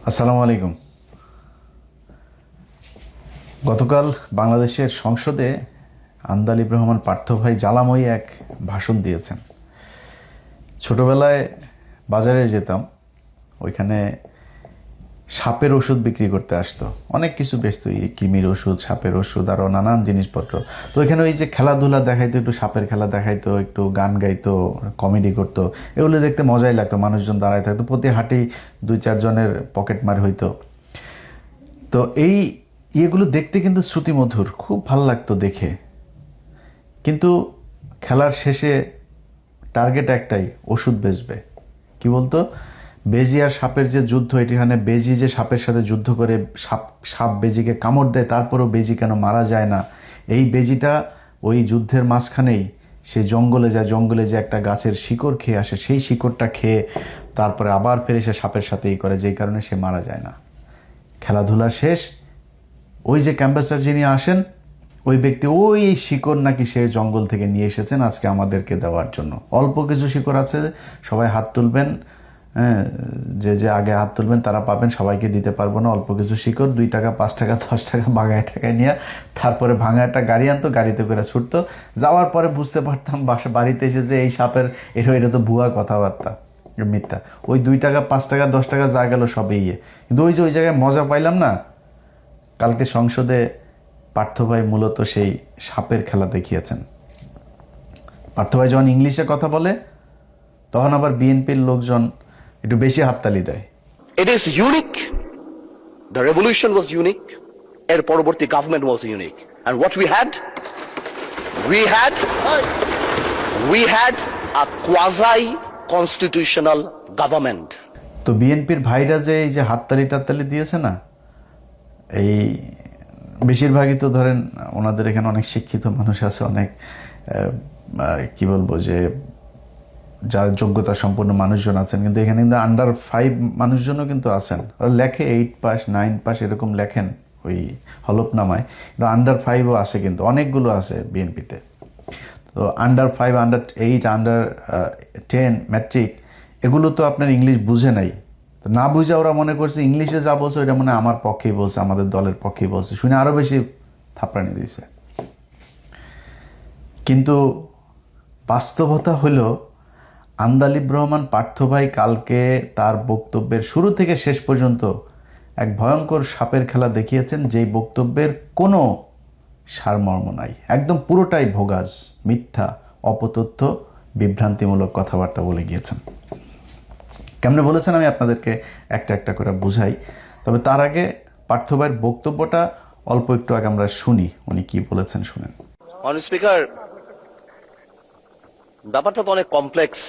আসসালামু আলাইকুম। গতকাল বাংলাদেশের সংসদে আন্দালিব রহমান পার্থ ভাই জ্বালাময়ী এক ভাষণ দিয়েছেন। ছোটবেলায় বাজারে যেতাম, ওইখানে সাপের ওষুধ বিক্রি করতে আসতো, অনেক কিছু বেচতো, কৃমির ওষুধ, সাপের ওষুধ, আরও নানান জিনিসপত্র। তো ওইখানে ওই যে খেলাধুলা দেখাইতো, একটু সাপের খেলা দেখাইতো, একটু গান গাইতো, কমেডি করতো, এগুলো দেখতে মজাই লাগতো। মানুষজন দাঁড়ায় থাকতো, প্রতি হাটেই 2-4 জনের পকেট মার হইতো। তো এই ইয়েগুলো দেখতে কিন্তু শ্রুতিমধুর, খুব ভাল লাগতো দেখে। কিন্তু খেলার শেষে টার্গেট একটাই, ওষুধ বেচবে। কি বলতো, বেজি আর সাপের যে যুদ্ধ, এখানে বেজি যে সাপের সাথে যুদ্ধ করে সাপ বেজিকে কামড় দেয়, তারপরেও বেজি কেন মারা যায় না, এই বেজিটা ওই যুদ্ধের মাঝখানেই সে জঙ্গলে যায়, জঙ্গলে যে একটা গাছের শিকড় খেয়ে আসে, সেই শিকড়টা খেয়ে তারপরে আবার ফেরে সে সাপের সাথেই করে, যেই কারণে সে মারা যায় না। খেলাধুলা শেষ, ওই যে ক্যাম্পাসার যিনি আসেন, ওই ব্যক্তি ওই শিকড় নাকি সে জঙ্গল থেকে নিয়ে এসেছেন আজকে আমাদেরকে দেওয়ার জন্য। অল্প কিছু শিকড় আছে, সবাই হাত তুলবেন, হ্যাঁ, যে আগে হাত তুলবেন তারা পাবেন, সবাইকে দিতে পারবো না। অল্প কিছু শিকড়, 2 টাকা 5 টাকা 10 টাকা ভাঙায় টাকায় নিয়ে তারপরে ভাঙা একটা গাড়ি আনতো, গাড়িতে করে ছুটতো। যাওয়ার পরে বুঝতে পারতাম বাড়িতে এসে যে এই সাপের এটা তো ভুয়া কথাবার্তা, মিথ্যা। ওই 2 টাকা 5 টাকা 10 টাকা যা গেল সবই কিন্তু ওই যে ওই জায়গায় মজা পাইলাম না। কালকে সংসদে পার্থ ভাই মূলত সেই সাপের খেলা দেখিয়েছেন। পার্থ ভাই যখন ইংলিশে কথা বলে, তখন আবার বিএনপির লোকজন একটু বেশি হাততালি দেয়। It is unique. The revolution was unique. এর পরবর্তী government was unique. And what we had a quasi-constitutional government. তো বিএনপির ভাইরা যে এই যে হাততালি টাততালি দিয়েছে না, এই বেশিরভাগই তো ধরেন ওনাদের এখানে অনেক শিক্ষিত মানুষ আছে, অনেক কি বলবো যে যার যোগ্যতা সম্পন্ন মানুষজন আছেন, কিন্তু এখানে কিন্তু আন্ডার 5 মানুষজনও কিন্তু আছেন। ওরা লেখে 8 পাস 9 পাস এরকম লেখেন ওই হলফনামায়, কিন্তু আন্ডার 5ও আছে, কিন্তু অনেকগুলো আছে বিএনপিতে। তো আন্ডার 5, আন্ডার 8, আন্ডার 10 ম্যাট্রিক, এগুলো তো আপনার ইংলিশ বুঝে নাই। তো না বুঝে ওরা মনে করছে ইংলিশে যা বলছে ওইটা মনে আমার পক্ষেই বলছে, আমাদের দলের পক্ষেই বলছে, শুনে আরও বেশি থাপড়ানি দিয়েছে। কিন্তু বাস্তবতা হলো, আন্দালিব রহমান পার্থ ভাই কালকে তার বক্তব্যের শুরু থেকে শেষ পর্যন্ত এক ভয়ঙ্কর সাপের খেলা দেখিয়েছেন, যেই বক্তব্যের কোনো সারমর্ম নাই, একদম পুরোটাই ভোগাজ, মিথ্যা, অপতথ্য, বিভ্রান্তিমূলক কথাবার্তা বলে গিয়েছেন। কেমনে বলেছেন আমি আপনাদেরকে একটা একটা করে বুঝাই। তবে তার আগে পার্থ ভাইয়ের বক্তব্যটা অল্প একটু আগে আমরা শুনি, উনি কি বলেছেন শুনেন। স্পিকার, ব্যাপারটা তো অনেক কমপ্লেক্স,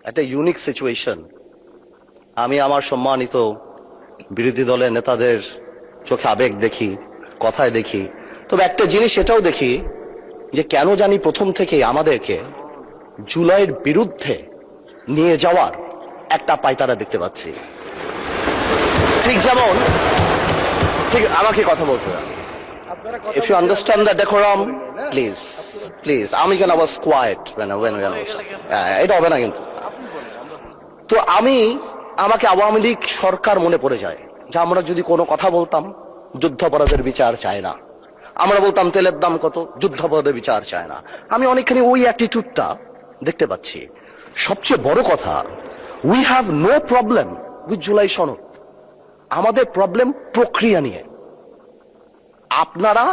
একটা ইউনিক সিচুয়েশন। আমি আমার সম্মানিত বিরোধী দলের নেতাদের চোখে আবেগ দেখি, কথায় দেখি, তবে একটা জিনিস এটাও দেখি যে কেন জানি প্রথম থেকেই আমাদেরকে জুলাইয়ের বিরুদ্ধে নিয়ে যাওয়ার একটা পায়তারা দেখতে পাচ্ছি। ঠিক যেমন, ঠিক আমাকে কথা বলতে দাও। If you understand the decorum, please. আমি কেন was quiet when I was এটা হবে না কিন্তু। তো আমাকে আওয়ামী লীগ সরকার মনে পড়ে যায়, যে আমরা যদি কোনো কথা বলতাম যুদ্ধাপরাধের বিচার চায় না, আমরা বলতাম তেলের দাম কত, যুদ্ধাপরাধের বিচার চায় না। আমি অনেকখানি ওই অ্যাটিটিউডটা দেখতে পাচ্ছি। সবচেয়ে বড় কথা, we have no problem with July সনদ। আমাদের প্রবলেম প্রক্রিয়া নিয়ে, আপনারা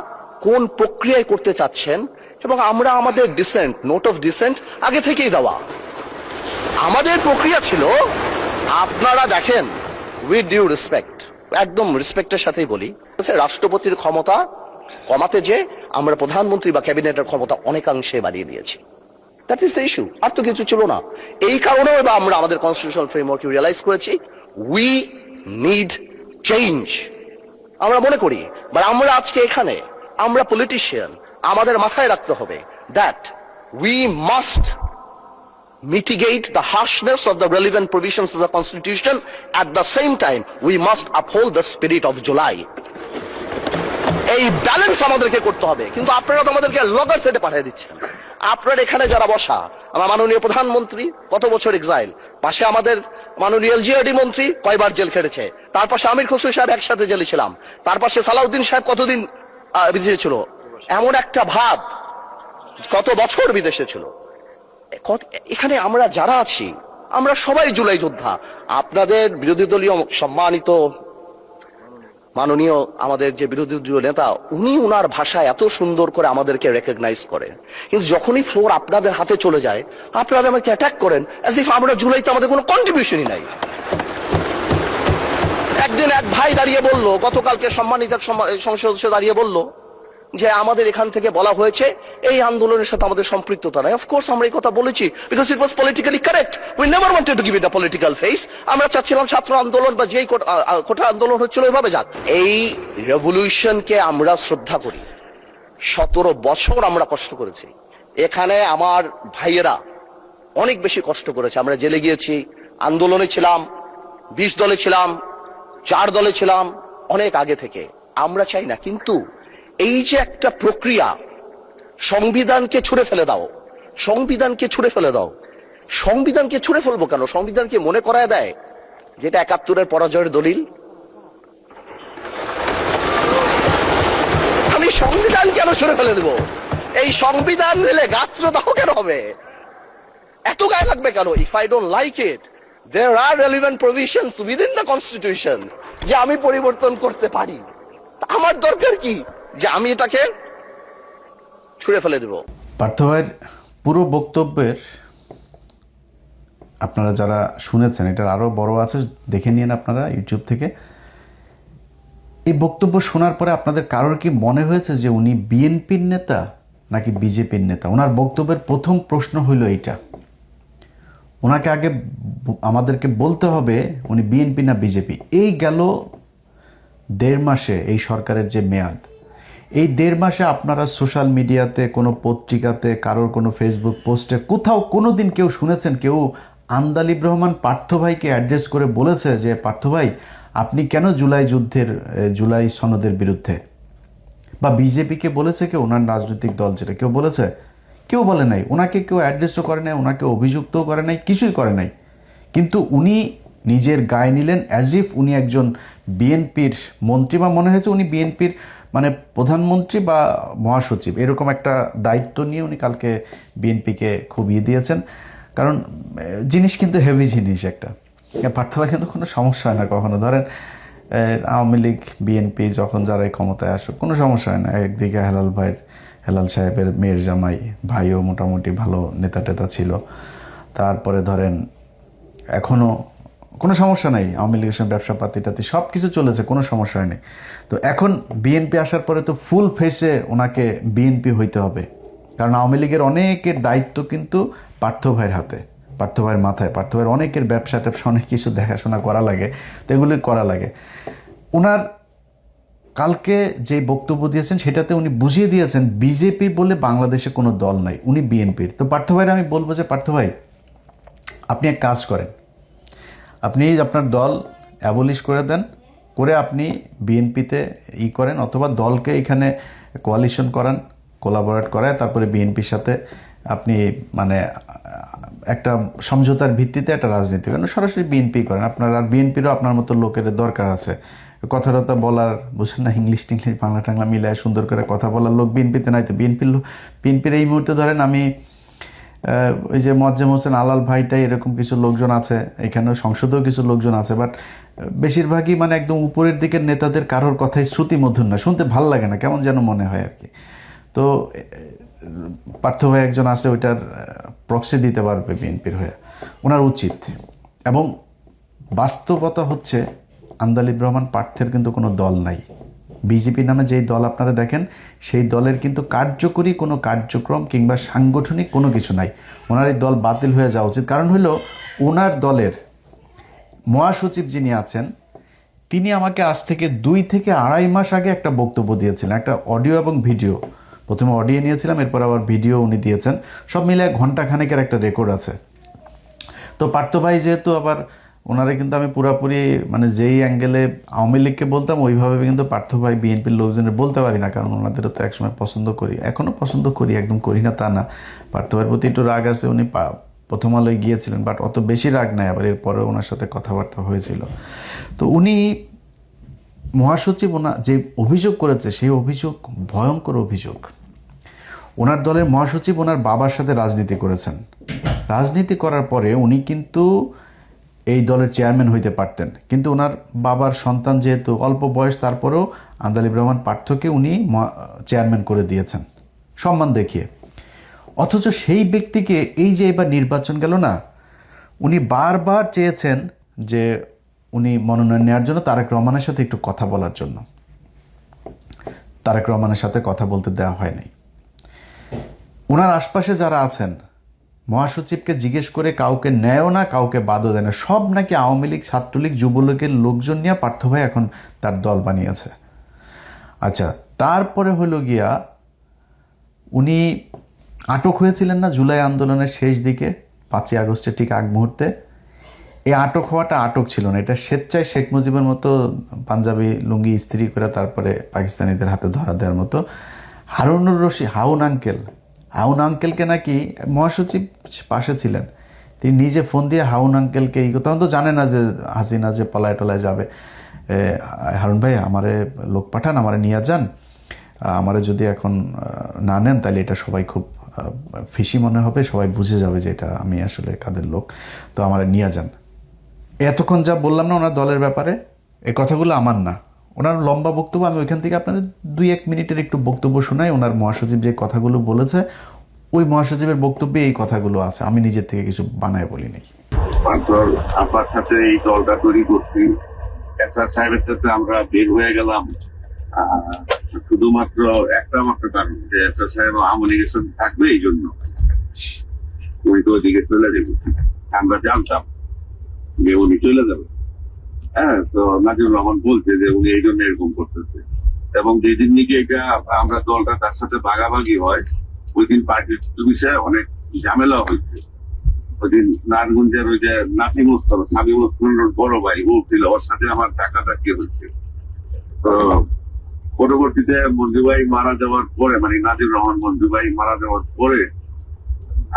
কোন প্রক্রিয়ায় করতে চাচ্ছেন, এবং আমরা আমাদের ডিসেন্ট, নোট অফ ডিসেন্ট আগে থেকেই দেওয়া। আমাদের প্রক্রিয়া ছিল, আপনারা দেখেন, উইথ ডিউ রেসপেক্ট, একদম রেসপেক্টের সাথেই বলি, রাষ্ট্রপতির ক্ষমতা কমাতে যে আমরা প্রধানমন্ত্রী বা ক্যাবিনেটের ক্ষমতা অনেকাংশে বাড়িয়ে দিয়েছি। দ্যাট ইজ দ্য ইস্যু, আর তো কিছু ছিল না। এই কারণেও এবার আমরা আমাদের কনস্টিটিউশনাল ফ্রেমওয়ার্ক রিয়েলাইজ করেছি, উই নিড চেঞ্জ। আমরা মনে করি, বাট আমরা আজকে এখানে, আমরা পলিটিশিয়ান, আমাদের মাথায় রাখতে হবে that we must mitigate the harshness of the relevant provisions of the constitution. At the same time, we must uphold the spirit of July. এই ব্যালেন্স আমাদেরকে করতে হবে। কিন্তু আপনারা তো আমাদেরকে লগর সেটে পাঠিয়ে দিচ্ছেন। আপনার এখানে যারা বসা, আমার মাননীয় প্রধানমন্ত্রী কত বছর এক্সাইল, পাশে আমাদের মাননীয় এলজিআরডি মন্ত্রী কয়বার জেল খেটেছে, তার পাশে আমির খসরু সাহেব একসাথে জেলে ছিলাম, তার পাশে সালাউদ্দিন সাহেব কতদিন বিদেশে ছিল, এমন একটা ভাব কত বছর বিদেশে ছিল। এখানে আমরা যারা আছি আমরা সবাই জুলাই যোদ্ধা। আপনাদের বিরোধী দলীয় সম্মানিত মাননীয় আমাদের যে বিরোধী দলীয় নেতা, উনি উনার ভাষায় এত সুন্দর করে আমাদেরকে রেকগনাইজ করেন, কিন্তু যখনই ফ্লোর আপনাদের হাতে চলে যায় আপনারা আমাকে অ্যাটাক করেন অ্যাজ ইফ আমরা জুলাইতে আমাদের কোনো কন্ট্রিবিউশনই নাই। একদিন এক ভাই দাঁড়িয়ে বলল, গতকালকে সম্মানিত সংসদ সদস্য দাঁড়িয়ে বলল যে আমাদের এখান থেকে বলা হয়েছে এই আন্দোলনের সাথে আমাদের সম্পৃক্ততা নাই। অফকোর্স আমরা এই কথা বলেছি, because it was politically correct. We never wanted to give it a political face. আমরা চাচ্ছিলাম ছাত্র আন্দোলন বা যেই কোটা আন্দোলন হচ্ছিল ওইভাবে যাক। এই রেভলিউশনকে আমরা শ্রদ্ধা করি। 17 বছর আমরা কষ্ট করেছি, এখানে আমার ভাইয়েরা অনেক বেশি কষ্ট করেছে। আমরা জেলে গিয়েছি, আন্দোলনে ছিলাম, 20 দলে ছিলাম, 4 দলে ছিলাম অনেক আগে থেকে। আমরা চাই না, কিন্তু এই যে একটা প্রক্রিয়া, সংবিধানকে ছুঁড়ে ফেলে দাও, সংবিধানকে ছুঁড়ে ফেলে দাও। সংবিধানকে ছুঁড়ে ফেলবো কেন? সংবিধানকে মনে করায় দেয় যেটা 71-এর পরাজয়ের দলিল। আমি সংবিধান কেন ছুঁড়ে ফেলে দেবো? এই সংবিধান দিলে গাত্রদাহ কেন হবে? এত গায়ে লাগবে কেন? If I don't like it, there are relevant provisions within the constitution যে আমি পরিবর্তন করতে পারি। আমার দরকার কি যে আমি এটাকে ছুঁড়ে ফেলে দেব? পার্থ ভাইয়ের পুরো বক্তব্যের আপনারা যারা শুনেছেন, এটার আরও বড় আছে, দেখে নিন আপনারা ইউটিউব থেকে। এই বক্তব্য শোনার পরে আপনাদের কারোর কি মনে হয়েছে যে উনি বিএনপির নেতা নাকি বিজেপির নেতা? ওনার বক্তব্যের প্রথম প্রশ্ন হইল এইটা। ওনাকে আগে আমাদেরকে বলতে হবে উনি বিএনপি না বিজেপি। এই গেল 1.5 মাসে এই সরকারের যে মেয়াদ, এই 1.5 মাসে আপনারা সোশ্যাল মিডিয়াতে, কোনো পত্রিকাতে, কারোর কোনো ফেসবুক পোস্টে কোথাও কোনো দিন কেউ শুনেছেন কেউ আন্দালিব রহমান পার্থ ভাইকে অ্যাড্রেস করে বলেছে যে পার্থ ভাই আপনি কেন জুলাই সনদের বিরুদ্ধে? বা বিজেপিকে বলেছে কেউ, ওনার রাজনৈতিক দল যেটা, কেউ বলেছে? কেউ বলে নাই। ওনাকে কেউ অ্যাড্রেসও করে নাই, ওনাকে অভিযুক্তও করে নাই, কিছুই করে নাই। কিন্তু উনি নিজের গায়ে নিলেন অ্যাজ ইফ উনি একজন বিএনপির মন্ত্রী, বা মনে হয়েছে উনি বিএনপির মানে প্রধানমন্ত্রী বা মহাসচিব, এরকম একটা দায়িত্ব নিয়ে উনি কালকে বিএনপিকে খুব দিয়েছেন। কারণ জিনিস কিন্তু হেভি জিনিস একটা। পার্থ ভাই কিন্তু কোনো সমস্যা হয় না কখনো। ধরেন আওয়ামী লীগ বিএনপি যখন যারাই ক্ষমতায় আসুক কোনো সমস্যা হয় না। একদিকে হেলাল সাহেবের মেয়ের জামাই ভাইও মোটামুটি ভালো নেতা টেতা ছিল। তারপরে ধরেন এখনও কোনো সমস্যা নাই, আওয়ামী লীগের সঙ্গে ব্যবসা পাতিটাতি সব কিছু চলেছে, কোনো সমস্যা হয়নি। তো এখন বিএনপি আসার পরে তো ফুল ফেসে ওনাকে বিএনপি হইতে হবে, কারণ আওয়ামী লীগের অনেকের দায়িত্ব কিন্তু পার্থ ভাইয়ের হাতে, পার্থ ভাইয়ের মাথায়। পার্থ ভাইয়ের অনেকের ব্যবসা ট্যাবসা অনেক কিছু দেখাশোনা করা লাগে, তো এগুলি করা লাগে। ওনার কালকে যে বক্তব্য দিয়েছেন সেটাতে উনি বুঝিয়ে দিয়েছেন বিজেপি বলে বাংলাদেশে কোনো দল নাই, উনি বিএনপির। তো পার্থ ভাইয়ের আমি বলবো যে পার্থ ভাই আপনি এক কাজ করেন, আপনি আপনার দল অ্যাবলিশ করে দেন, করে আপনি বিএনপিতে করেন, অথবা দলকে এখানে কোয়ালিশন করান, কোলাবোরেট করায় তারপরে বিএনপির সাথে আপনি মানে একটা সমঝোতার ভিত্তিতে একটা রাজনীতি করেন, সরাসরি বিএনপি করেন। আপনার আর বিএনপিরও আপনার মতো লোকের দরকার আছে, কথা টথা বলার, বুঝেন না, ইংলিশ টিংলিশ বাংলা টাংলা মিলায় সুন্দর করে কথা বলার লোক বিএনপিতে নাই। তো বিএনপির এই মুহূর্তে ধরেন আমি ওই যে মোয়াজ্জেম হোসেন আলাল ভাইটাই এরকম কিছু লোকজন আছে, এখানেও সংসদেও কিছু লোকজন আছে, বাট বেশিরভাগই মানে একদম উপরের দিকের নেতাদের কারোর কথাই শ্রুতিমধুর না, শুনতে ভাল লাগে না, কেমন যেন মনে হয় আর কি। তো পার্থ ভাই একজন আছে, ওইটার প্রক্সি দিতে পারবে বিএনপির হয়ে, ওনার উচিত। এবং বাস্তবতা হচ্ছে আন্দালিব রহমান পার্থের কিন্তু কোনো দল নাই। বিজেপি নামে যেই দল আপনারা দেখেন সেই দলের কিন্তু কার্যকরী কোনো কার্যক্রম কিংবা সাংগঠনিক কোনো কিছু নাই। ওনার এই দল বাতিল হয়ে যাওয়া উচিত। কারণ হলো ওনার দলের মহাসচিব যিনি আছেন তিনি আমাকে আজ থেকে 2 থেকে আড়াই মাস আগে একটা বক্তব্য দিয়েছিলেন, একটা অডিও এবং ভিডিও। প্রথমে অডিও নিয়েছিলাম, এরপর আবার ভিডিও উনি দিয়েছেন, সব মিলে ঘন্টাখানেকের একটা রেকর্ড আছে। তো পার্থ ভাই যেহেতু আবার ওনারা কিন্তু আমি পুরাপুরি মানে যেই অ্যাঙ্গেলে আওয়ামী লীগকে বলতাম ওইভাবে কিন্তু পার্থ ভাই বিএনপির লোকজনের বলতে পারি না, কারণ ওনাদেরও তো একসময় পছন্দ করি, এখনও পছন্দ করি, একদম করি না তা না। পার্থ ভাইয়ের প্রতি একটু রাগ আছে, উনি প্রথম আলোয় গিয়েছিলেন, বাট অত বেশি রাগ নাই, আবার এরপরে ওনার সাথে কথাবার্তা হয়েছিল। তো উনি মহাসচিব ওনার যে অভিযোগ করেছে সেই অভিযোগ ভয়ঙ্কর অভিযোগ। ওনার দলের মহাসচিব ওনার বাবার সাথে রাজনীতি করেছেন। রাজনীতি করার পরে উনি কিন্তু এই দলের চেয়ারম্যান হইতে পারতেন, কিন্তু ওনার বাবার সন্তান যেহেতু অল্প বয়স, তারপরেও আন্দালিব রহমান পার্থকে উনি চেয়ারম্যান করে দিয়েছেন সম্মান দেখিয়ে। অথচ সেই ব্যক্তিকে এই যে এবার নির্বাচন গেল না, উনি বারবার চেয়েছেন যে উনি মনোনয়ন নেওয়ার জন্য তারেক রহমানের সাথে একটু কথা বলার জন্য। তারেক রহমানের সাথে কথা বলতে দেওয়া হয় নাই। ওনার আশপাশে যারা আছেন, মহাসচিবকে জিজ্ঞেস করে কাউকে নেয়ও না, কাউকে বাদও দেয় না, সব নাকি আওয়ামী লীগ, ছাত্রলীগ, যুবলীগের লোকজন নিয়ে পার্থ ভাই এখন তার দল বানিয়েছে। আচ্ছা, তারপরে হলো গিয়া উনি আটক হয়েছিলেন না জুলাই আন্দোলনের শেষ দিকে, 5ই আগস্টের ঠিক আগ মুহূর্তে। এই আটক হওয়াটা আটক ছিল না, এটা স্বেচ্ছায় শেখ মুজিবের মতো পাঞ্জাবি লুঙ্গি ইস্ত্রি করে তারপরে পাকিস্তানিদের হাতে ধরা দেওয়ার মতো। হারুনুর রশিদ হাউন আঙ্কেলকে নাকি মহাসচিব পাশে ছিলেন, তিনি নিজে ফোন দিয়ে হাউন আঙ্কেলকে তখন তো জানে না যে হাসিনা যে পলায় টলায় যাবে, হারুন ভাই আমারে লোক পাঠান, আমারে নিয়ে যান, আমারে যদি এখন না নেন তাহলে এটা সবাই খুব ফিসি মনে হবে, সবাই বুঝে যাবে যে এটা আমি আসলে কাদের লোক, তো আমারে নিয়ে যান। এতক্ষণ যা বললাম না ওনার দলের ব্যাপারে, এই কথাগুলো আমার না, ওনার লম্বা বক্তব্য। আমি ওইখান থেকে আপনাদের 2-1 মিনিটের একটু বক্তব্য শোনাই। ওনার মহাসচিব যে কথাগুলো বলেছে, ওই মহাসচিবের বক্তব্যে এই কথাগুলো আছে, আমি নিজের থেকে কিছু বানায় বলি নাই। আপনার সাথে এই দলটা তৈরি করছি, এসআর সাহেবের সাথে আমরা বের হয়ে গেলাম শুধুমাত্র একটা মাত্র কারণ যে এসআর সাহেব আওয়ামী লীগের সাথে থাকবে, এই জন্য উনি তো ওইদিকে চলে যাবে। আমরা জানতাম যে উনি চলে যাবে। হ্যাঁ, তো নাজিবুর রহমান বলছে যে উনি এই জন্য এরকম করতেছে, এবং যেদিন নাকি এটা আমরা দলটা তার সাথে ভাগাভাগি হয়, ওই দিন পার্টির বিষয়ে অনেক ঝামেলা হয়েছে। ওই দিন নারায়ণগঞ্জের ওই যে নাসিম ওসমান, সাবিম ওসমানের বড় ভাই বলছিল, ওর সাথে আমার ধাক্কাধাক্কি হয়েছে। তো পরবর্তীতে মঞ্জু ভাই মারা যাওয়ার পরে, মানে নাজিবুর রহমান মঞ্জু ভাই মারা যাওয়ার পরে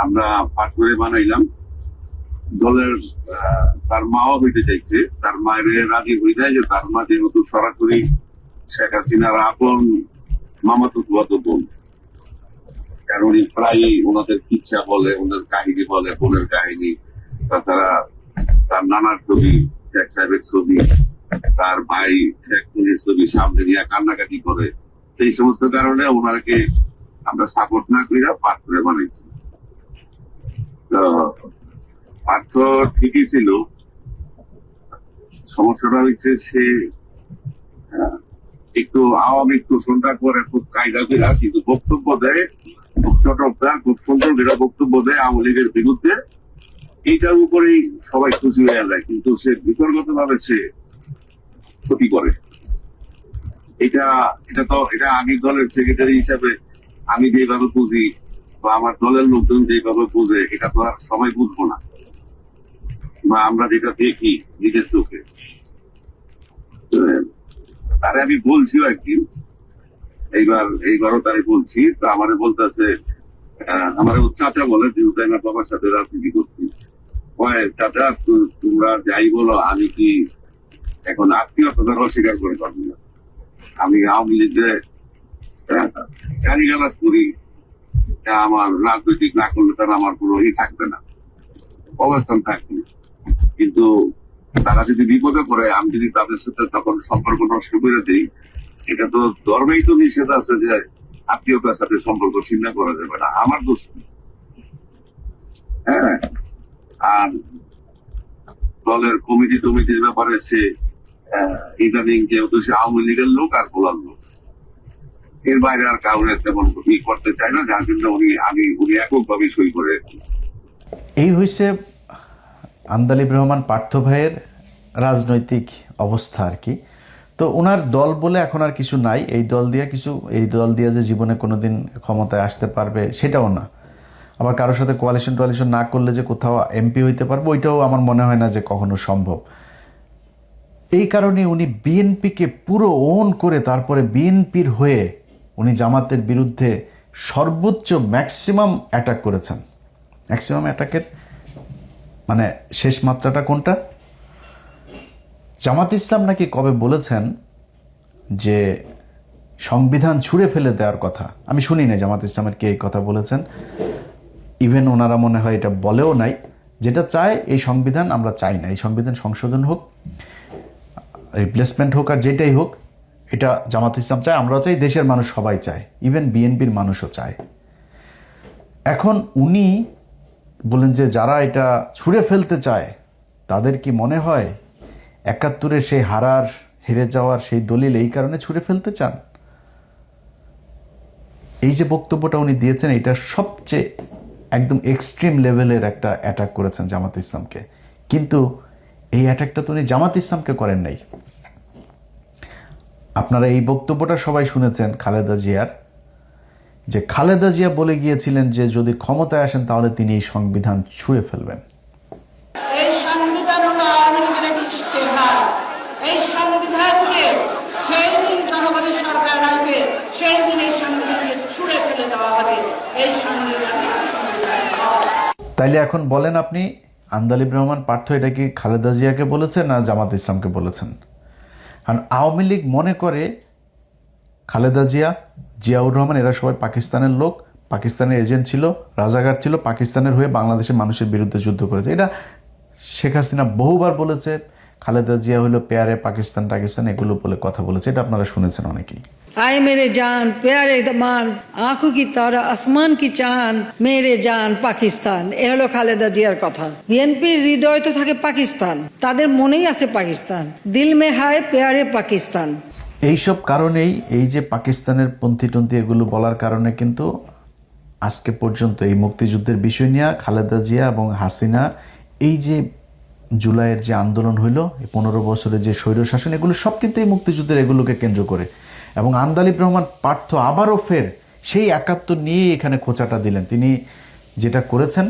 আমরা পাটকুরে বানাইলাম দলের। তার মাও হইতে চাইছে, তার মায়ের রাজি হয়ে যায় যে তার মা যেহেতু সরাসরি শেখ হাসিনার আপন মামাতো ফুয়াতো বোন, কারণ উনি প্রায়ই ওনাদের কিচ্ছা বলে, ওনাদের কাহিনী বলে, বোনের কাহিনী, তাছাড়া তার নানার ছবি, শেখ সাহেবের ছবি, তার ভাই শেখ মুজির ছবি সামনে নিয়ে কান্নাকাটি করে। এই সমস্ত কারণে ওনাকে আমরা সাপোর্ট না করিয়া পাঠ করে বানাইছি। তো পার্থ ঠিকই ছিল, সমস্যাটা হচ্ছে সে একটু আওয়ামী শোষণটা করে খুব কায়দা করে, কিন্তু বক্তব্য দেয় খুব চটকদার, খুব সুন্দর যেটা বক্তব্য দেয় আওয়ামী লীগের বিরুদ্ধে, এইটার উপরেই সবাই খুশি হয়ে যায়, কিন্তু সে বিতর্কত ভাবে সে ক্ষতি করে। এটা আমি দলের সেক্রেটারি হিসাবে আমি যেভাবে বুঝি, বা আমার দলের লোকজন যেভাবে বুঝে, এটা তো আর সবাই বুঝবো না, বা আমরা যেটা দেখি নিজের চোখে। তারে আমি বলছি একদিন, এইবারও তারে বলছি, তো আমারে বলতেছে, আমার চাচা বলে, যেহেতু আমার বাবার সাথে রাজনীতি করছি, চাচা তোমরা যাই বলো, আমি কি এখন আত্মীয়তার অস্বীকার করে পারবো না। আমি আওয়ামী লীগে গালিগালাজ করি, আমার রাজনৈতিক না করলে তারা আমার কোনো থাকবে না, অবস্থান থাকবে না। কিন্তু তারা যদি বিপদে পড়ে, আমি যদি তাদের সাথে তখন সম্পর্ক নষ্ট করে দিই, এটা তো ধর্মেই তো নিষেধ আছে যে আত্মীয়তার সাথে সম্পর্ক ছিন্ন করা যাবে না, আমার দোষ নেই। হ্যাঁ, আর দলের কমিটির ব্যাপারে সে ইদানিং যেহেতু সে আওয়ামী লীগের লোক আর বলার লোক, এর বাইরে আর কাউরে তেমন করতে চায় না, যার জন্য উনি এককভাবে সই করে। এই হয়েছে আন্দালিব রহমান পার্থ ভাইয়ের রাজনৈতিক অবস্থা আর কি। তো ওনার দল বলে এখন আর কিছু নাই, এই দল দিয়ে যে জীবনে কোনোদিন ক্ষমতায় আসতে পারবে সেটাও না, আবার কারোর সাথে কোয়ালিশন না করলে যে কোথাও এমপি হইতে পারবে ওইটাও আমার মনে হয় না যে কখনো সম্ভব। এই কারণে উনি বিএনপিকে পুরো ওন করে তারপরে বিএনপির হয়ে উনি জামাতের বিরুদ্ধে সর্বোচ্চ ম্যাক্সিমাম অ্যাটাক করেছেন। ম্যাক্সিমাম অ্যাটাকের মানে শেষ মাত্রাটা কোনটা? জামাত ইসলাম নাকি কবে বলেছেন যে সংবিধান ছুঁড়ে ফেলে দেওয়ার কথা। আমি শুনি না জামাত ইসলামের কে এই কথা বলেছেন, ইভেন ওনারা মনে হয় এটা বলেও নাই। যেটা চায় এই সংবিধান আমরা চাই না, এই সংবিধান সংশোধন হোক, রিপ্লেসমেন্ট হোক, আর যেটাই হোক এটা জামাত ইসলাম চায়, আমরাও চাই, দেশের মানুষ সবাই চায়, ইভেন বিএনপির মানুষও চায়। এখন উনি বলেন যে যারা এটা ছুঁড়ে ফেলতে চায় তাদের কি মনে হয় ৭১-এর সেই হেরে যাওয়ার সেই দলিল এই কারণে ছুঁড়ে ফেলতে চান? এই যে বক্তব্যটা উনি দিয়েছেন এটা সবচেয়ে একদম এক্সট্রিম লেভেলের একটা অ্যাটাক করেছেন জামাত ইসলামকে। কিন্তু এই অ্যাটাকটা তো উনি জামাত ইসলামকে করেন নাই। আপনারা এই বক্তব্যটা সবাই শুনেছেন খালেদা জিয়ার, যে খালেদা জিয়া বলে গিয়েছিলেন যে যদি ক্ষমতায় আসেন তাহলে তিনি এই সংবিধান ছুঁড়ে ফেলবেন। এই সংবিধান হলো আওয়ামী লীগের একটি ইশতেহার। এই সংবিধানকে যেই দিন জনগণের সরকার আসবে সেই দিন এই সংবিধানকে ছুঁড়ে ফেলে দেওয়া হবে। এই সংবিধান তাইলে এখন বলেন আপনি, আন্দালিব রহমান পার্থ এটা কি খালেদা জিয়াকে বলেছেন না জামাত ইসলামকে বলেছেন? কারণ আওয়ামী লীগ মনে করে খালেদা জিয়া, জিয়াউর রহমান এরা সবাই পাকিস্তানের লোক, পাকিস্তানের এজেন্ট ছিল, রাজাকার ছিল, পাকিস্তানের হয়ে বাংলাদেশের মানুষের বিরুদ্ধে যুদ্ধ করেছে। এটা শেখ হাসিনা বহুবার বলেছে। খালেদা জিয়া হলো পেয়ারে পাকিস্তান টাকিস্তান এগুলো বলে কথা বলেছে, এটা আপনারা শুনেছেন অনেকেই। आए मेरे जान प्यारे दमान आंखों की तारा আসমান কি চান মেরে জান পাকিস্তান। এ হলো খালেদা জিয়ার কথা। বিএনপির হৃদয় তো থাকে পাকিস্তান, তাদের মনেই আছে পাকিস্তান, দিল মে হায় প্যারে পাকিস্তান। এইসব কারণেই এই যে পাকিস্তানের পন্থী এগুলো বলার কারণে কিন্তু আজকে পর্যন্ত এই মুক্তিযুদ্ধের বিষয় নিয়ে খালেদা জিয়া এবং হাসিনা এই যে জুলাইয়ের যে আন্দোলন হইল, 15 বছরের যে স্বৈরশাসন, এগুলো সব কিন্তু এই মুক্তিযুদ্ধের এগুলোকে কেন্দ্র করে। এবং আন্দালিব রহমান পার্থ আবারও ফের সেই ৭১ নিয়ে এখানে খোঁচাটা দিলেন। তিনি যেটা করেছেন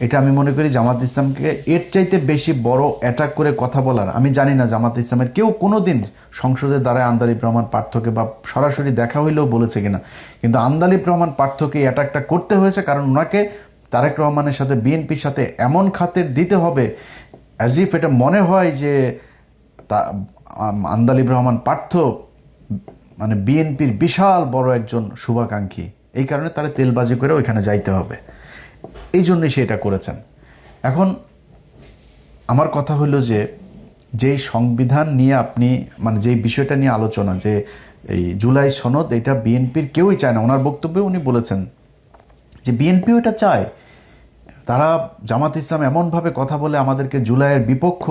এটা আমি মনে করি জামাত ইসলামকে এর চাইতে বেশি বড় অ্যাটাক করে কথা বলার, আমি জানি না জামাত ইসলামের কেউ কোনো দিন সংসদের দ্বারা আন্দালিব রহমান পার্থকে বা সরাসরি দেখা হইলেও বলেছে কিনা, কিন্তু আন্দালিব রহমান পার্থকে এই অ্যাটাকটা করতে হয়েছে কারণ ওনাকে তারেক রহমানের সাথে বিএনপির সাথে এমন খাতের দিতে হবে অ্যাজ ইফ এটা মনে হয় যে আন্দালিব রহমান পার্থ মানে বিএনপির বিশাল বড় একজন শুভাকাঙ্ক্ষী, এই কারণে তারা তেলবাজি করে ওইখানে যাইতে হবে, এই জন্যই সে এটা করেছেন। এখন আমার কথা হলো যে যেই সংবিধান নিয়ে আপনি মানে যেই বিষয়টা নিয়ে আলোচনা, যে এই জুলাই সনদ, এটা বিএনপির কেউই চায় না। ওনার বক্তব্যে উনি বলেছেন যে বিএনপিও এটা চায়। তারা জামাত ইসলাম এমনভাবে কথা বলে আমাদেরকে জুলাইয়ের বিপক্ষ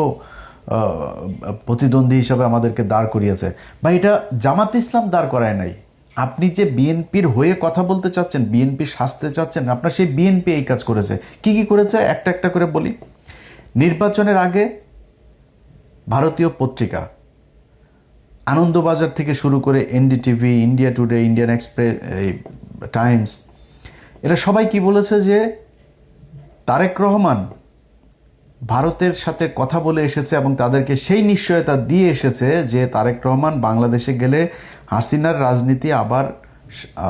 প্রতিদ্বন্দ্বী হিসাবে আমাদেরকে দাঁড় করিয়েছে। বা এটা জামাত ইসলাম দাঁড় করায় নাই, আপনি যে বিএনপির হয়ে কথা বলতে চাচ্ছেন, বিএনপি সাজতে চাচ্ছেন, আপনার সেই বিএনপি এই কাজ করেছে। কি কি করেছে একটা একটা করে বলি। নির্বাচনের আগে ভারতীয় পত্রিকা আনন্দবাজার থেকে শুরু করে NDTV, India today, Indian express, Times, এরা সবাই কি বলেছে যে তারেক রহমান ভারতের সাথে কথা বলে এসেছে এবং তাদেরকে সেই নিশ্চয়তা দিয়ে এসেছে যে তারেক রহমান বাংলাদেশে গেলে হাসিনার রাজনীতি আবার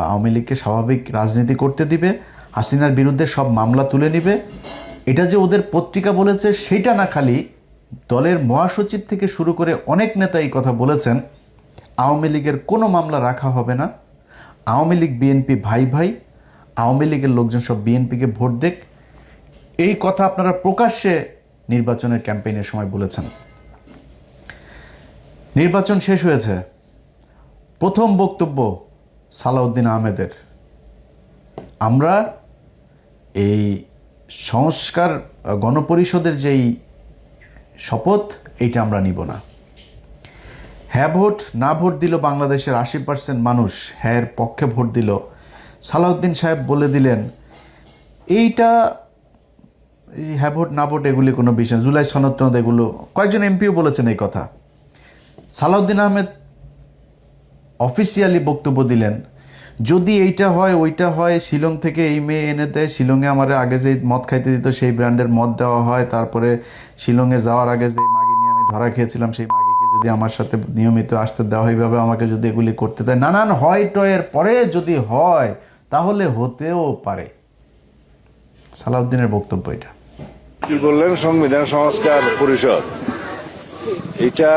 আওয়ামী লীগকে স্বাভাবিক রাজনীতি করতে দিবে, হাসিনার বিরুদ্ধে সব মামলা তুলে নিবে। এটা যে ওদের পত্রিকা বলেছে সেইটা না, খালি দলের মহাসচিব থেকে শুরু করে অনেক নেতা এই কথা বলেছেন, আওয়ামী লীগের কোনো মামলা রাখা হবে না, আওয়ামী লীগ বিএনপি ভাই ভাই, আওয়ামী লীগের লোকজন সব বিএনপিকে ভোট দেখ, এই কথা আপনারা প্রকাশ্যে নির্বাচনের ক্যাম্পেইনের সময় বলেছেন। নির্বাচন শেষ হয়েছে, প্রথম বক্তব্য সালাউদ্দিন আহমেদের, আমরা এই সংস্কার গণপরিষদের যেই শপথ এইটা আমরা নিব না। হ্যাঁ ভোট না ভোট দিল বাংলাদেশের 80% মানুষ হ্যাঁ পক্ষে ভোট দিল। সালাউদ্দিন সাহেব বলে দিলেন এইটা হ্যাঁ ভোট না ভোট এগুলি কোনো বিষয়, জুলাই সনদ টনদ এগুলো, কয়েকজন এমপিও বলেছেন এই কথা। সালাউদ্দিন আহমেদ অফিসিয়ালি বক্তব্য দিলেন যদি এইটা হয় ওইটা হয়, শিলং থেকে এই মেয়ে এনে দেয়, শিলংয়ে আমার আগে যে মদ খাইতে দিত সেই ব্র্যান্ডের মদ দেওয়া হয়, তারপরে শিলংয়ে যাওয়ার আগে যে মাগি নিয়ে আমি ধরা খেয়েছিলাম সেই মাগিকে যদি আমার সাথে নিয়মিত আসতে দেওয়া হয়, এইভাবে আমাকে যদি এগুলি করতে দেয়, নানান হয় টয়ের পরে যদি হয় তাহলে হতেও পারে। সালাউদ্দিনের বক্তব্য এটা। কি বললেন সংবিধান সংস্কার পরিষদ, এটা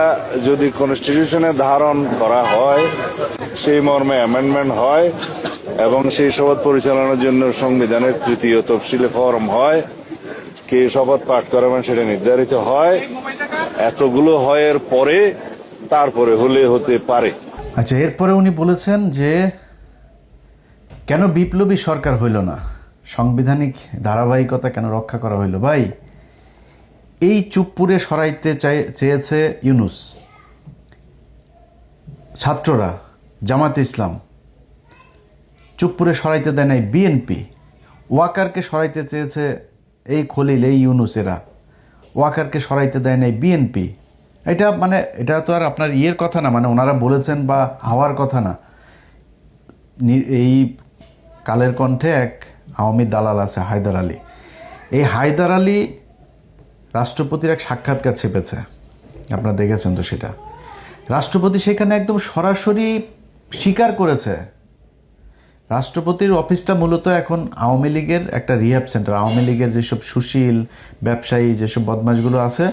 যদি কনস্টিটিউশনে ধারণ করা হয়, সেই মর্মে অ্যামেন্ডমেন্ট হয় এবং সেই শপথ পরিচালনার জন্য সংবিধানের 3য় তফসিলে ফরম হয়, কে শপথ পাঠ করাবেন সেটা নির্ধারিত হয়, এতগুলো হয় এর পরে তারপরে হলে হতে পারে। আচ্ছা, এরপরে উনি বলেছেন যে কেন বিপ্লবী সরকার হইল না, সাংবিধানিক ধারাবাহিকতা কেন রক্ষা করা হইল। ভাই, এই চুপপুরে সরাইতে চেয়েছে ইউনূস, ছাত্ররা, জামাতে ইসলাম। চুপপুরে সরাইতে দেয় নাই বিএনপি। ওয়াকারকে সরাইতে চেয়েছে এই খলিল, এই ইউনূসেরা। ওয়াকারকে সরাইতে দেয় নাই বিএনপি। এটা তো আর আপনার ইয়ের কথা না, মানে ওনারা বলেছেন বা হওয়ার কথা না। এই কালের কণ্ঠে এক আওয়ামী দালাল আছে, হায়দার আলী। এই হায়দার আলী রাষ্ট্রপতির এক সাক্ষাৎকার ছেপেছে, আপনারা দেখেছেন তো সেটা। রাষ্ট্রপতি সেখানে একদম সরাসরি স্বীকার করেছে রাষ্ট্রপতির অফিসটা মূলত এখন আওয়ামী লীগের একটা রিহ্যাব সেন্টার। আওয়ামী লীগের যেসব সুশীল ব্যবসায়ী, যেসব বদমাশগুলো আছে,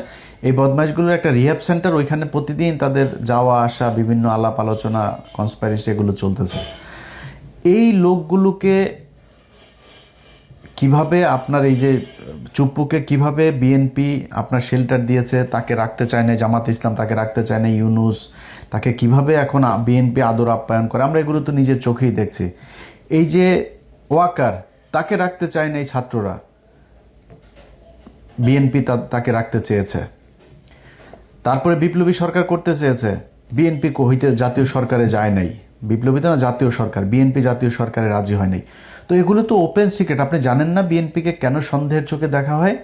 এই বদমাশগুলোর একটা রিহ্যাব সেন্টার। ওইখানে প্রতিদিন তাদের যাওয়া আসা, বিভিন্ন আলাপ আলোচনা, কনস্পাইরেসি এগুলো চলতেছে। এই লোকগুলোকে কিভাবে আপনার এই যে চুপ্পুকে কিভাবে বিএনপি আপনার শেল্টার দিয়েছে, তাকে রাখতে চায় না জামাত ইসলাম, তাকে রাখতে চায় না ইউনূস, তাকে কিভাবে এখন বিএনপি আদর আপ্যায়ন করে, আমরা এগুলো তো নিজের চোখেই দেখছি। এই যে ওয়াকার, তাকে রাখতে চায় না এই ছাত্ররা, বিএনপি তাকে রাখতে চেয়েছে। তারপরে বিপ্লবী সরকার করতে চেয়েছে, বিএনপি হইতে জাতীয় সরকারে যায় নাই। বিপ্লবী তো না, জাতীয় সরকার, বিএনপি জাতীয় সরকারে রাজি হয় নাই। তো এগুলো তো ওপেন সিক্রেট। আপনি জানেন না বিএনপিকে কেন সন্দেহের চোখে দেখা হয়?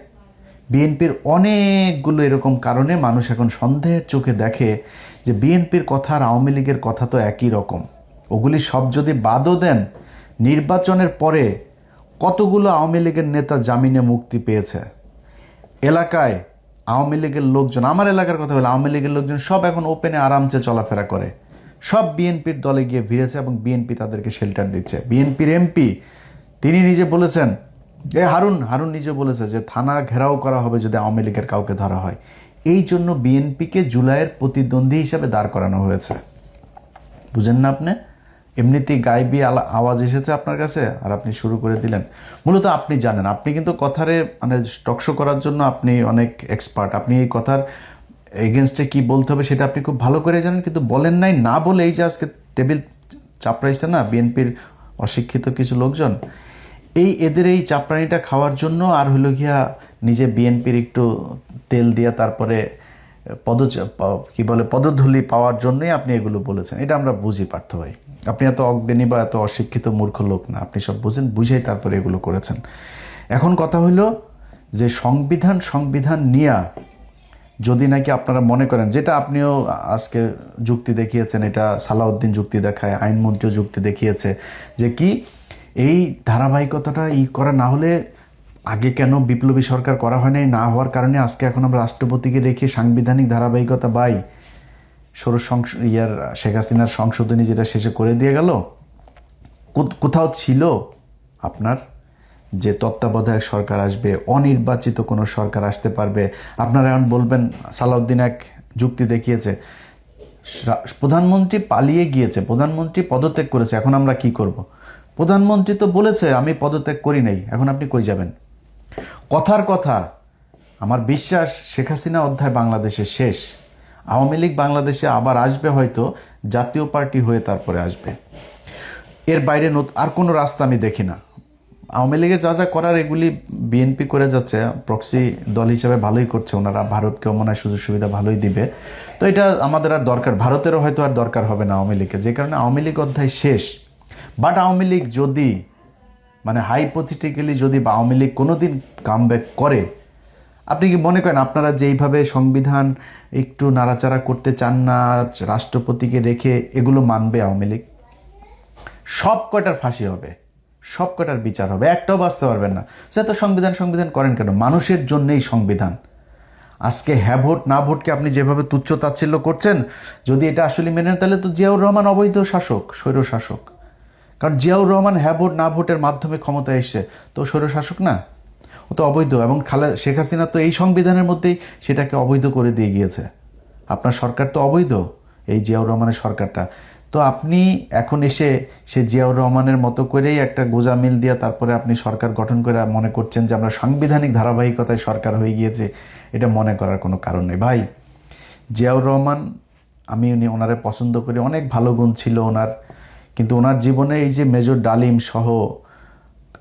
বিএনপির অনেকগুলো এরকম কারণে মানুষ এখন সন্দেহের চোখে দেখে যে বিএনপির কথা আর আওয়ামী লীগের কথা তো একই রকম। ওগুলি সব যদি বাদও দেন, নির্বাচনের পরে কতগুলো আওয়ামী লীগের নেতা জামিনে মুক্তি পেয়েছে। এলাকায় আওয়ামী লীগের লোকজন, আমার এলাকার কথা বলে, আওয়ামী লীগের লোকজন সব এখন ওপেনে আরামসে চলাফেরা করে, সব বিএনপির দলে গিয়ে ভিড়েছে এবং বিএনপি তাদেরকে শেল্টার দিচ্ছে। বিএনপির এমপি তিনি নিজে বলেছেন, হারুন নিজে বলেছে যে থানা ঘেরাও করা হবে যদি আওয়ামী লীগের কাউকে ধরা হয়। এই জন্য বিএনপিকে জুলাইয়ের প্রতিদ্বন্দ্বী হিসাবে দাঁড় করানো হয়েছে। বুঝেন না আপনি? এমনিতেই গায়েবী আওয়াজ এসেছে আপনার কাছে আর আপনি শুরু করে দিলেন। মূলত আপনি জানেন, আপনি কিন্তু কথারে মানে টকশো করার জন্য আপনি অনেক এক্সপার্ট। আপনি এই কথার এগেনস্টে কি বলতে হবে সেটা আপনি খুব ভালো করে জানেন, কিন্তু বলেন নাই। না বলে এই যে আজকে টেবিল চাপড়াইছে না বিএনপির অশিক্ষিত কিছু লোকজন, এদের এই চাপড়ানিটা খাওয়ার জন্য আর হইল গিয়া নিজে বিএনপির একটু তেল দিয়া তারপরে পদধূলি পাওয়ার জন্যই আপনি এগুলো বলেছেন। এটা আমরা বুঝি পার্থ ভাই, আপনি এত অজ্ঞানী বা এত অশিক্ষিত মূর্খ লোক না, আপনি সব বুঝেন, বুঝেই তারপরে এগুলো করেছেন। এখন কথা হইল যে সংবিধান নিয়া যদি নাকি আপনারা মনে করেন, যেটা আপনিও আজকে যুক্তি দেখিয়েছেন, এটা সালাউদ্দিন যুক্তি দেখায়, আইনমন্ত্রীও যুক্তি দেখিয়েছে যে কি এই ধারাবাহিকতাটা করা না হলে আগে কেন বিপ্লবী সরকার করা হয় নাই, না হওয়ার কারণে আজকে এখন আমরা রাষ্ট্রপতিকে রেখে সাংবিধানিক ধারাবাহিকতা শেখ হাসিনার সংশোধনী যেটা শেষে করে দিয়ে গেল, কোথাও ছিল আপনার যে তত্ত্বাবধায়ক সরকার আসবে, অনির্বাচিত কোনো সরকার আসতে পারবে। আপনারা এখন বলবেন সালাউদ্দিন এক যুক্তি দেখিয়েছে, প্রধানমন্ত্রী পালিয়ে গিয়েছে, প্রধানমন্ত্রী পদত্যাগ করেছে, এখন আমরা কি করব? প্রধানমন্ত্রী তো বলেছে আমি পদত্যাগ করি নাই, এখন আপনি কই যাবেন? কথার কথা, আমার বিশ্বাস শেখ হাসিনা অধ্যায় বাংলাদেশে শেষ। আওয়ামী লীগ বাংলাদেশে আবার আসবে, হয়তো জাতীয় পার্টি হয়ে তারপরে আসবে। এর বাইরে আর কোনো রাস্তা আমি দেখি না। আওয়ামী লীগের যা যা করার এগুলি বিএনপি করে যাচ্ছে, প্রক্সি দল হিসেবে ভালোই করছে, ওনারা ভারতকেও মনে হয় সুযোগ সুবিধা ভালোই দিবে। তো এটা আমাদের আর দরকার, ভারতেরও হয়তো আর দরকার হবে না আওয়ামী লীগের, যে কারণে আওয়ামী লীগ অধ্যায় শেষ। বাট আওয়ামী লীগ যদি মানে হাইপোথেটিক্যালি যদি আওয়ামী লীগ কোনোদিন কামব্যাক করে, আপনি কি মনে করেন আপনারা যেইভাবে সংবিধান একটু নাড়াচাড়া করতে চান না, রাষ্ট্রপতিকে রেখে এগুলো মানবে আওয়ামী লীগ? সব কয়টার ফাঁসি হবে, সব কয়টার বিচার হবে, একটাও বাঁচতে পারবেন না। সে তো সংবিধান করেন কেন? মানুষের জন্যই সংবিধান। আজকে হ্যাঁ ভোট না ভোটকে আপনি যেভাবে তুচ্ছ তাচ্ছিল্য করছেন, যদি এটা আসলে মেনে নেন তাহলে তো জিয়াউর রহমান অবৈধ শাসক, স্বৈর শাসক। কারণ জিয়াউর রহমান হ্যাঁ ভোট না ভোটের মাধ্যমে ক্ষমতায় এসে তো স্বৈর শাসক না। ও তো অবৈধ, এবং শেখ হাসিনা তো এই সংবিধানের মধ্যেই সেটাকে অবৈধ করে দিয়ে গিয়েছে। আপনার সরকার তো অবৈধ, এই জিয়াউর রহমানের সরকারটা। তো আপনি এখন এসে সে জিয়াউর রহমানের মতো করেই একটা গোজামিল দিয়ে তারপরে আপনি সরকার গঠন করে মনে করছেন যে আমরা সাংবিধানিক ধারাবাহিকতায় সরকার হয়ে গিয়েছে, এটা মনে করার কোনো কারণ নেই ভাই। জিয়াউর রহমান, আমি ওনারে পছন্দ করি, অনেক ভালো গুণ ছিল ওনার, কিন্তু ওনার জীবনে এই যে মেজর ডালিম সহ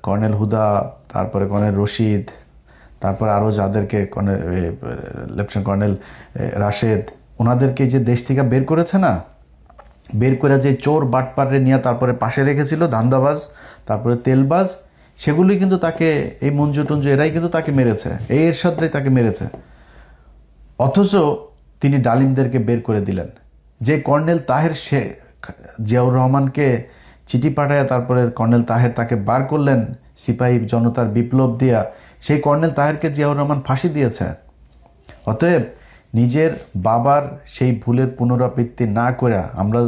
কর্নেল হুদা, তারপরে কর্নেল রশিদ, তারপরে আরও যাদেরকে লেফটেন্যান্ট কর্নেল রাশেদ, ওনাদেরকে যে দেশ থেকে বের করেছে না, বের করে যে চোর বাটপারে নিয়ে তারপরে পাশে রেখেছিল, ধান্দাবাজ, তারপরে তেলবাজ, সেগুলোই কিন্তু তাকে, এই মঞ্জু টঞ্জু এরাই কিন্তু তাকে মেরেছে, এই এরশাদরাই তাকে মেরেছে। অথচ তিনি ডালিমদেরকে বের করে দিলেন। যে কর্নেল তাহের জিয়াউর রহমানকে চিঠি পাঠায় তারপরে কর্নেল তাহের তাকে বার করলেন সিপাহী জনতার বিপ্লব দিয়া, সেই কর্নেল তাহেরকে জিয়াউর রহমান ফাঁসি দিয়েছে। অতএব নিজের বাবার সেই ভুলের পুনরাবৃত্তি না করে, আমরা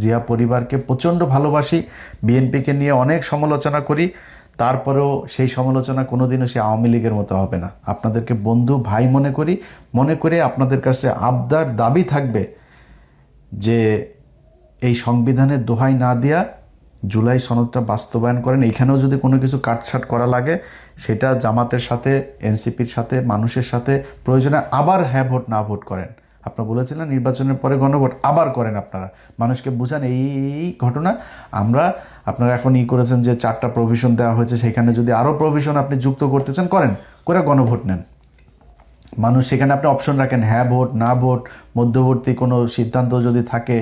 জিয়া পরিবারকে প্রচণ্ড ভালোবাসি, বিএনপিকে নিয়ে অনেক সমালোচনা করি, তারপরেও সেই সমালোচনা কোনোদিনও সে আওয়ামী লীগের মতো হবে না। আপনাদেরকে বন্ধু ভাই মনে করি, মনে করে আপনাদের কাছে আবদার দাবি থাকবে যে এই সংবিধানের দোহাই না দিয়া জুলাই সনদটা বাস্তবায়ন করেন। এইখানেও যদি কোনো কিছু কাটছাট করা লাগে সেটা জামাতের সাথে, এনসিপির সাথে, মানুষের সাথে প্রয়োজনে আবার হ্যাঁ ভোট না ভোট করেন। আপনারা বলেছিলেন নির্বাচনের পরে গণভোট আবার করেন, আপনারা মানুষকে বুঝান এই ঘটনা। আপনারা এখন করেছেন যে 4টা প্রভিশন দেওয়া হয়েছে, সেখানে যদি আরও প্রভিশন আপনি যুক্ত করতে চান করেন, করে গণভোট নেন। মানুষ সেখানে আপনি অপশন রাখেন হ্যাঁ ভোট, না ভোট, মধ্যবর্তী কোনো সিদ্ধান্ত যদি থাকে,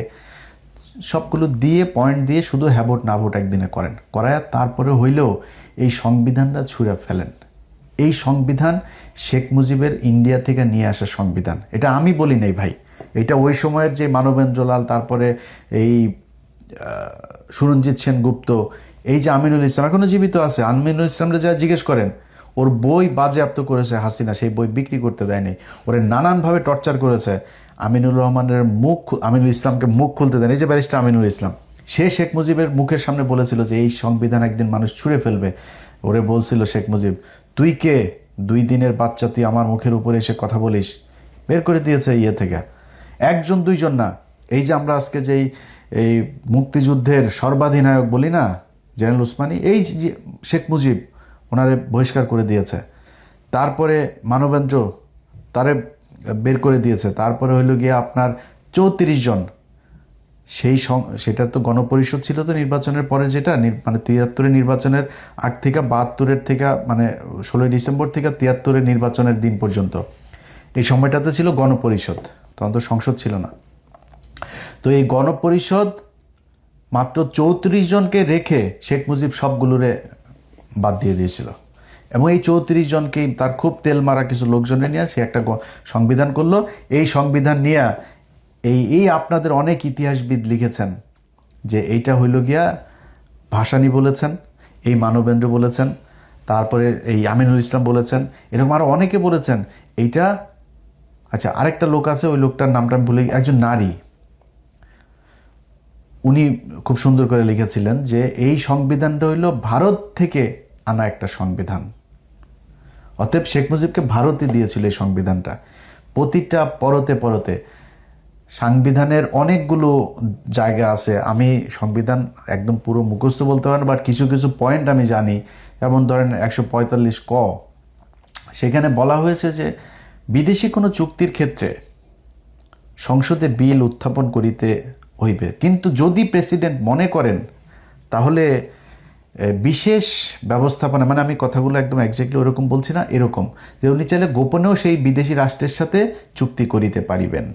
সবগুলো দিয়ে পয়েন্ট দিয়ে শুধু হ্যাঁ ভোট না ভোট একদিনে করায় তারপরে হইলেও এই সংবিধানটা ছুঁড়ে ফেলেন। এই সংবিধান শেখ মুজিবের ইন্ডিয়া থেকে নিয়ে আসা সংবিধান, এটা আমি বলি নাই ভাই, এটা ওই সময়ের যে মানবেন্দ্রলাল, তারপরে এই সুরঞ্জিত সেনগুপ্ত, এই যে আমিনুল ইসলাম এখনো জীবিত আছে, আমিনুল ইসলামরা যা জিজ্ঞেস করেন, ওর বই বাজেয়াপ্ত করেছে হাসিনা, সেই বই বিক্রি করতে দেয়নি, ওরে নানানভাবে টর্চার করেছে। আমিনুল ইসলামকে মুখ খুলতে দেন, এই যে ব্যারিস্টার আমিনুল ইসলাম, সে শেখ মুজিবের মুখের সামনে বলেছিল যে এই সংবিধান একদিন মানুষ ছুঁড়ে ফেলবে। ওরে বলছিল শেখ মুজিব, তুই কে, 2 দিনের বাচ্চা, তুই আমার মুখের উপরে এসে কথা বলিস? বের করে দিয়েছে থেকে, 1জন 2জন না। এই যে আমরা আজকে যেই এই মুক্তিযুদ্ধের সর্বাধিনায়ক বলি না, জেনারেল উসমানী, এই যে শেখ মুজিব ওনারে বহিষ্কার করে দিয়েছে। তারপরে মানবেন্দ্র, তারে বের করে দিয়েছে। তারপরে হইল গিয়ে আপনার 34 জন, সেটা তো গণপরিষদ ছিল তো নির্বাচনের পরে, যেটা মানে 73-এর নির্বাচনের আগ থেকে 72-এর থেকে, মানে 16 ডিসেম্বর থেকে 73-এর নির্বাচনের দিন পর্যন্ত, এই সময়টাতে ছিল গণপরিষদ, তখন তো সংসদ ছিল না। তো এই গণপরিষদ মাত্র 34 জনকে রেখে শেখ মুজিব সবগুলোরে বাদ দিয়ে দিয়েছিল, এবং এই 34 জনকেই তার খুব তেল মারা কিছু লোকজনে নিয়ে সে একটা সংবিধান করলো। এই সংবিধান নিয়ে এই আপনাদের অনেক ইতিহাসবিদ লিখেছেন যে এইটা হইল গিয়া, ভাসানী বলেছেন, এই মানবেন্দ্র বলেছেন, তারপরে এই আমিনুল ইসলাম বলেছেন, এরকম আরও অনেকে বলেছেন এইটা। আচ্ছা, আরেকটা লোক আছে, ওই লোকটার নামটা আমি ভুলে, একজন নারী, উনি খুব সুন্দর করে লিখেছিলেন যে এই সংবিধানটা হইল ভারত থেকে আনা একটা সংবিধান। অতএব শেখ মুজিবকে ভারতই দিয়েছিল এই সংবিধানটা। প্রতিটা পরতে পরতে সংবিধানের অনেকগুলো জায়গা আছে, আমি সংবিধান একদম পুরো মুখস্থ বলতে পারি না, বাট কিছু কিছু পয়েন্ট আমি জানি। যেমন ধরেন 145 ক, সেখানে বলা হয়েছে যে বিদেশি কোনো চুক্তির ক্ষেত্রে সংসদে বিল উত্থাপন করিতে হইবে, কিন্তু যদি প্রেসিডেন্ট মনে করেন তাহলে বিশেষ ব্যবস্থাপনা, মানে আমি কথাগুলো একদম এক্স্যাক্টলি ওরকম বলছি না, এরকম যে উনি চাইলে গোপনেও সেই বিদেশি রাষ্ট্রের সাথে চুক্তি করিতে পারিবেন,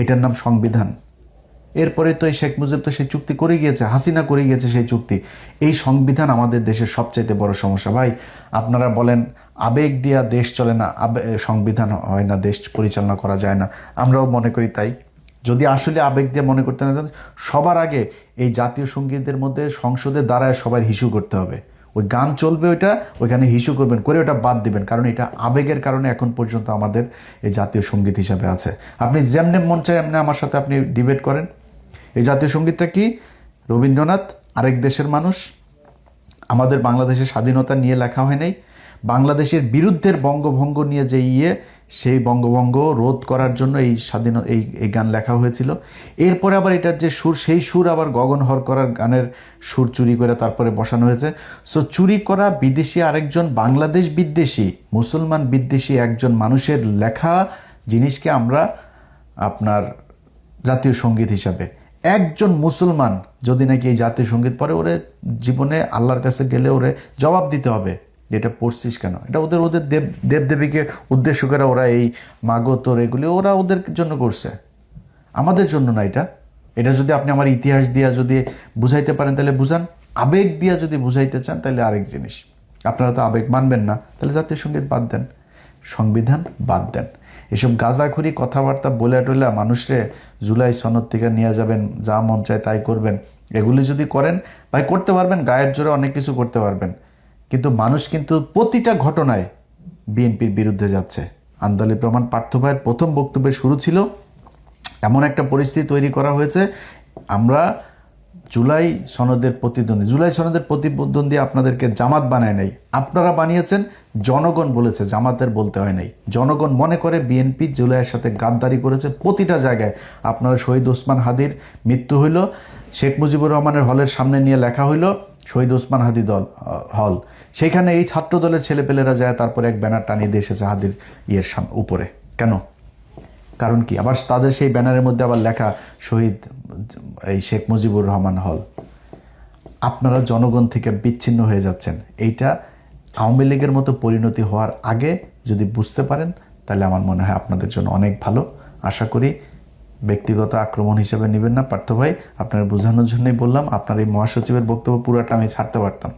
এটার নাম সংবিধান। এরপরে তো এই শেখ মুজিব তো সেই চুক্তি করে গিয়েছে, হাসিনা করে গিয়েছে সেই চুক্তি। এই সংবিধান আমাদের দেশের সবচাইতে বড় সমস্যা ভাই। আপনারা বলেন আবেগ দিয়া দেশ চলে না, সংবিধান হয় না, দেশ পরিচালনা করা যায় না, আমরাও মনে করি তাই। যদি আসলে আবেগ দিয়ে মনে করতে না চান, সবার আগে এই জাতীয় সঙ্গীতের মধ্যে সংসদে দাঁড়ায় সবার হিসু করতে হবে। ওই গান চলবে, ওইটা ওইখানে হিসু করবেন, করে ওটা বাদ দিবেন, কারণ এটা আবেগের কারণে এখন পর্যন্ত আমাদের এই জাতীয় সঙ্গীত হিসাবে আছে। আপনি যেমনি মন চায় এমনি আমার সাথে আপনি ডিবেট করেন। এই জাতীয় সঙ্গীতটা কি? রবীন্দ্রনাথ আরেক দেশের মানুষ, আমাদের বাংলাদেশের স্বাধীনতা নিয়ে লেখা হয় নাই। বাংলাদেশের বিরুদ্ধের বঙ্গভঙ্গ নিয়ে যে সেই বঙ্গভঙ্গ রোধ করার জন্য এই এই গান লেখা হয়েছিল। এরপরে আবার এটার যে সুর, সেই সুর আবার গগন হর করার গানের সুর চুরি করে তারপরে বসানো হয়েছে। সো চুরি করা বিদেশি আরেকজন বাংলাদেশ বিদ্বেষী, মুসলমান বিদ্বেষী একজন মানুষের লেখা জিনিসকে আমরা আপনার জাতীয় সঙ্গীত হিসাবে, একজন মুসলমান যদি নাকি এই জাতীয় সঙ্গীত পড়ে, ওরে জীবনে আল্লাহর কাছে গেলে ওরে জবাব দিতে হবে এটা পড়ছিস কেন। এটা ওদের দেবদেবীকে উদ্দেশ্য করে ওরা এই মাগো তোর এগুলি ওরা ওদের জন্য করছে, আমাদের জন্য না। এটা যদি আপনি আমার ইতিহাস দিয়া যদি বুঝাইতে পারেন তাহলে বুঝান, আবেগ দিয়া যদি বুঝাইতে চান তাহলে আরেক জিনিস। আপনারা তো আবেগ মানবেন না, তাহলে জাতীয় সঙ্গীত বাদ দেন, সংবিধান বাদ দেন। এসব গাঁজাখুরি কথাবার্তা বলে টলে মানুষরে জুলাই সনদ থেকে নিয়ে যাবেন, যা মন চায় তাই করবেন, এগুলি যদি করেন ভাই করতে পারবেন, গায়ের জোরে অনেক কিছু করতে পারবেন, কিন্তু মানুষ কিন্তু প্রতিটা ঘটনায় বিএনপির বিরুদ্ধে যাচ্ছে। আন্দালিব রহমান পার্থ ভাইয়ের প্রথম বক্তব্যের শুরু ছিল এমন একটা পরিস্থিতি তৈরি করা হয়েছে, আমরা জুলাই সনদের প্রতিদ্বন্দ্বী আপনাদেরকে জামাত বানায় নাই, আপনারা বানিয়েছেন, জনগণ বলেছে, জামাতের বলতে হয় নাই। জনগণ মনে করে বিএনপি জুলাইয়ের সাথে গাদ্দারি করেছে প্রতিটা জায়গায়। আপনারা শহীদ ওসমান হাদির মৃত্যু হইল, শেখ মুজিবুর রহমানের হলের সামনে নিয়ে লেখা হইল শহীদ ওসমান হাদি হল, সেখানে এই ছাত্র দলের ছেলেপেলেরা যায় তারপরে এক ব্যানার টানিয়ে দিয়ে এসেছে হাদির উপরে। কেন? কারণ কি? আবার তাদের সেই ব্যানারের মধ্যে আবার লেখা শহীদ এই শেখ মুজিবুর রহমান হল। আপনারা জনগণ থেকে বিচ্ছিন্ন হয়ে যাচ্ছেন। এইটা আওয়ামী লীগের মতো পরিণতি হওয়ার আগে যদি বুঝতে পারেন তাহলে আমার মনে হয় আপনাদের জন্য অনেক ভালো। আশা করি ব্যক্তিগত আক্রমণ হিসেবে নেবেন না পার্থ ভাই, আপনার বোঝানোর জন্যই বললাম। আপনার এই মহাসচিবের বক্তব্য পুরোটা আমি ছাড়তে পারতাম,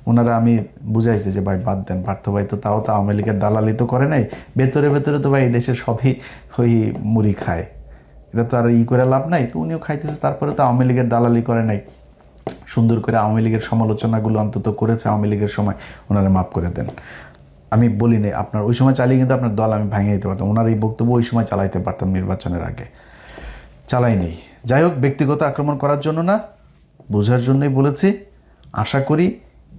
ওনারা আমি বুঝাইছি যে ভাই বাদ দেন, পার্থ ভাই তো তাও তো আওয়ামী লীগের দালালি তো করে নাই, ভেতরে ভেতরে তো ভাই এই দেশের সবই ওই মুড়ি খায়, এটা তো আর করে লাভ নাই, তো উনিও খাইতেছে, তারপরে তো আওয়ামী লীগের দালালি করে নাই, সুন্দর করে আওয়ামী লীগের সমালোচনাগুলো অন্তত করেছে আওয়ামী লীগের সময়, ওনারা মাফ করে দেন। আমি বলি নাই আপনার ওই সময় চালিয়ে কিন্তু আপনার দল আমি ভাঙিয়ে দিতে পারতাম, ওনার এই বক্তব্য ওই সময় চালাইতে পারতাম, নির্বাচনের আগে চালাই নেই। যাই হোক, ব্যক্তিগত আক্রমণ করার জন্য না, বোঝার জন্যই বলেছি। আশা করি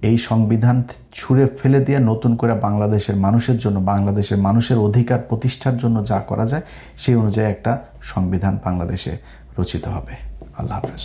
এই সংবিধান ছুঁড়ে ফেলে দিয়ে নতুন করে বাংলাদেশের মানুষের জন্য, বাংলাদেশের মানুষের অধিকার প্রতিষ্ঠার জন্য যা করা যায় সেই অনুযায়ী একটা সংবিধান বাংলাদেশে রচিত হবে। আল্লাহ হাফেজ।